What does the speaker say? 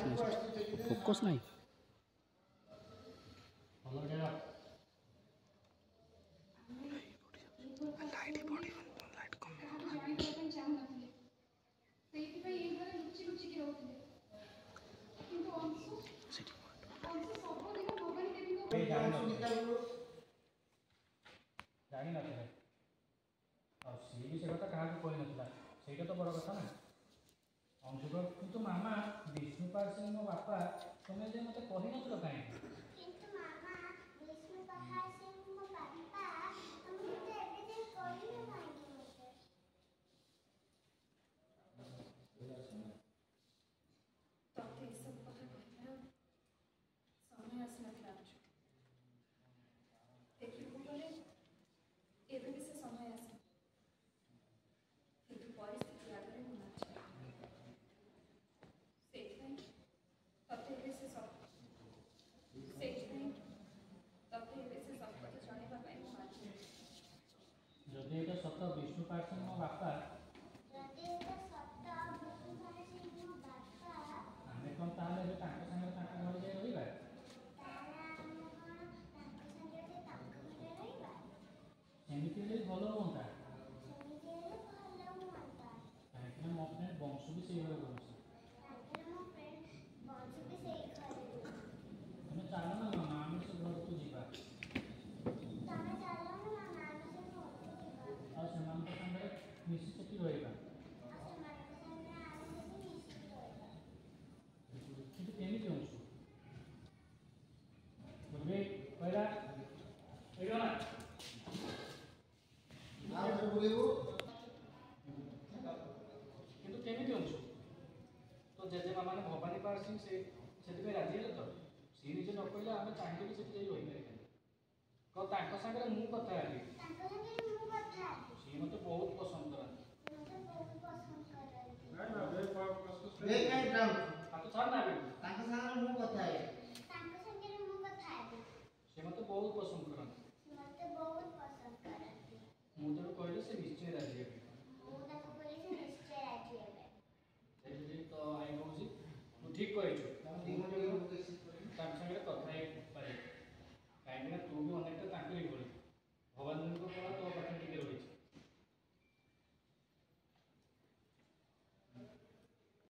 focus नहीं light कम जानी ना सी भी से कथा क्या कही ना से तो बड़ कथा ना अंशुक किंतु मामा विष्णुपाल सिंह मो बापा तुम्हें जे मत कही नथिल कहीं किंतु मामा विष्णुपाल सिंह मो बापा तुमको तो एबे जे कही न भाई तो ये सब कथा कहना समय आसना देखिए गले एवं भी से समय आस किंतु परिस्थिति आगे मुझे तथे से सब कथा जानवाई जदि ये सत विष्णुपाल सिंह मो बापा आमे कौन ताले संगे घर जाए रहा सेमती भल हाँ कहीं मो फ्रेंड वंश भी से तुम चल ना मामा आम से घर को जीवा सामने मिसी सेठी रहा कितु केमी अंशु कहला किंतु केमी अंशु तो जेजे मामा ने भवानी पाल सिंह से राजी है तो सी निजे न कहले आम चाहिए भी रही पारे कथा सी मत बहुत